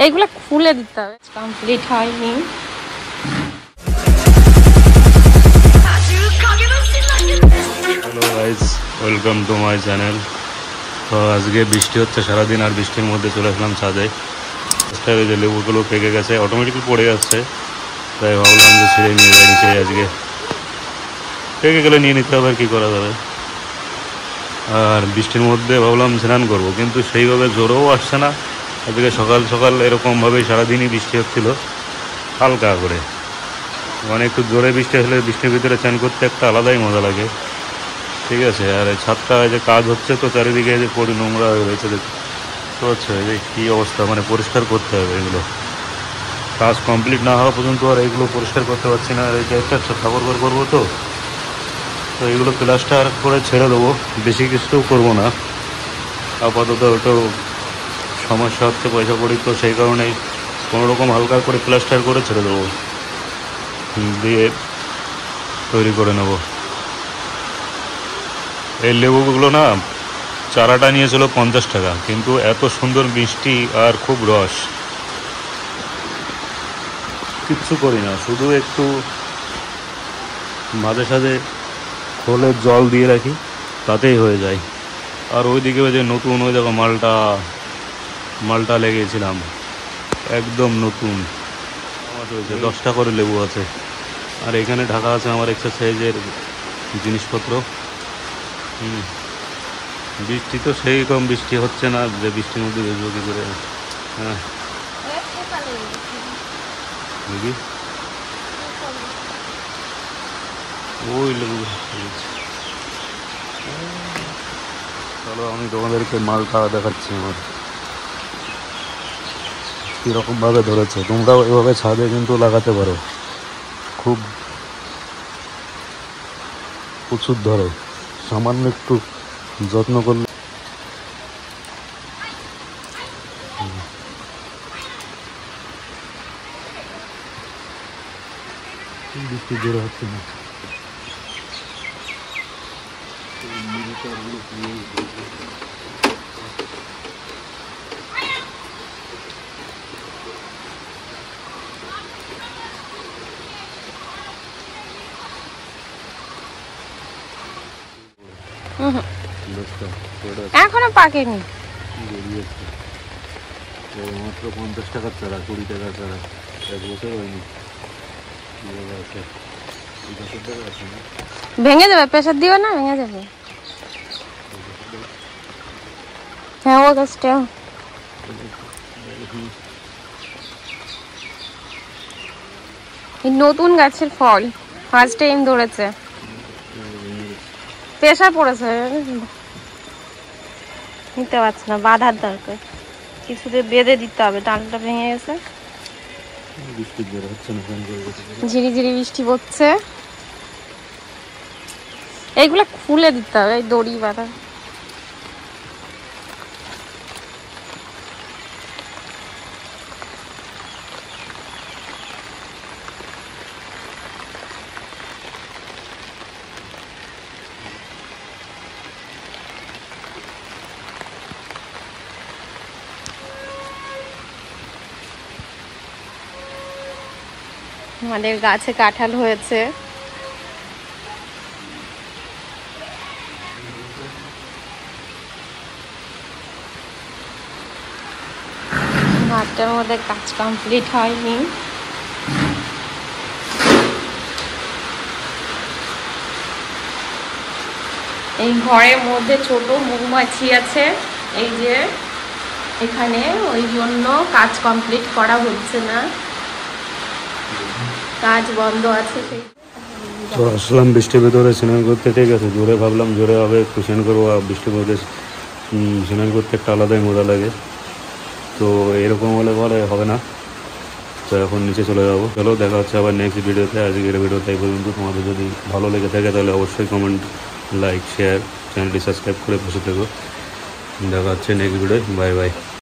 এইগুলো খুলে দিতে হবে, কমপ্লিট হয়নি। Hello guys, welcome to my channel. তো আজকে বৃষ্টি হচ্ছে সারাদিন, আর বৃষ্টির মধ্যে চলে আসলাম ছাদে। যে লেবুগুলো পেকে গেছে, অটোমেটিক্যালি পড়ে যাচ্ছে, তাই ভাবলাম যে ছিঁড়ে নিয়ে যাই নিচে। আজকে পেকে গেলে নিয়ে নিতে হবে, আর কী করা যাবে। আর বৃষ্টির মধ্যে ভাবলাম স্নান করবো, কিন্তু সেইভাবে জোরেও আসছে না। আজকে সকাল সকাল এরকমভাবেই সারাদিনই বৃষ্টি হচ্ছিল, হালকা করে। মানে একটু জোরে বৃষ্টি আসলে বৃষ্টির ভিতরে স্নান করতে একটা আলাদাই মজা লাগে, ঠিক আছে। আর এই ছাদটা যে কাজ হচ্ছে, তো চারিদিকে যে পড়ি নোংরা হয়ে রয়েছে, দেখতে পাচ্ছ যে কী অবস্থা। মানে পরিষ্কার করতে হবে এগুলো, কাজ কমপ্লিট না হওয়া পর্যন্ত আর এগুলো পরিষ্কার করতে পারছি না। আর এই যে একটা ঠাকুর ঘর করবো, তো এগুলো প্লাস্টার করে ছেড়ে দেবো, বেশি কিছু করবো না আপাতত। ওটাও সমস্যা হচ্ছে, পয়সা করি, তো সেই কারণেই কোনোরকম হালকা করে প্লাস্টার করে ছেড়ে দেবো, দিয়ে তৈরি করে নেব। এই লেবুগুলো না, চারাটা নিয়েছিল 50 টাকা, কিন্তু এত সুন্দর মিষ্টি আর খুব রস। কিচ্ছু করি না, শুধু একটু মাঝে সাঝে খোলের জল দিয়ে রাখি, তাতেই হয়ে যায়। আর ওইদিকে ওই যে নতুন, ওই দেখো মালটা লেগেছিলাম, একদম নতুন। আমার হয়েছে 10টা করে লেবু আছে। আর এখানে ঢাকা আছে আমার এক্সারসাইজের জিনিসপত্র। বৃষ্টি তো সেই কম, বৃষ্টি হচ্ছে না, যে বৃষ্টির মধ্যে ভেজবো কী করে। হ্যাঁ দেখি, ওই লেবু। চলো আমি তোমাদেরকে মালটা দেখাচ্ছি আমার কীরকমভাবে ধরেছে। তোমরাও এভাবে ছাদে কিন্তু লাগাতে পারো, খুব প্রচুর ধরে, সামান্য একটু যত্ন করলে। বৃষ্টি জোরে হচ্ছে না, এখনো পাকেনি। বেরিয়েছে মাত্র 50 টাকার চারা, 20 টাকার চারা, 1 বছর হয়নি। ভেঙে যাবে, প্রেসার দিও না, ভেঙে যাবে। হ্যাঁ, ও গাছটা নতুন গাছের ফল, ফার্স্ট টাইম ধরেছে, প্রেসার পড়েছে, নিতে পারছে না, বাঁধার দরকার, কিছুতে বেঁধে দিতে হবে, ডালটা ভেঙে গেছে। ঝিরি ঝিরি বৃষ্টি পড়ছে, এইগুলা খুলে দিতে হবে, এই দড়ি বাঁধা। আমাদের গাছে কাঁঠাল হয়েছে, ভাতটার মধ্যে কাজ কমপ্লিট হয়নি। এই ঘরের মধ্যে ছোট মৌমাছি আছে, এই যে এখানে, ওই জন্য কাজ কমপ্লিট করা হচ্ছে না, কাজ বন্ধ আছে। সেই তো আসলাম বৃষ্টির ভেতরে স্নান করতে, ঠিক আছে। জোরে ভাবলাম জোরে হবে, একটু স্নান করবো, আর বৃষ্টির মধ্যে স্নান করতে একটা আলাদাই মজা লাগে। তো এরকম হলে পরে হবে না, তো এখন নিচে চলে যাবো। চলো দেখা হচ্ছে আবার নেক্সট ভিডিওতে। আজকের ভিডিও তাই পর্যন্ত। তোমাদের যদি ভালো লেগে থাকে তাহলে অবশ্যই কমেন্ট, লাইক, শেয়ার, চ্যানেলটি সাবস্ক্রাইব করে বসে থেকো। দেখা হচ্ছে নেক্সট ভিডিও। Bye bye.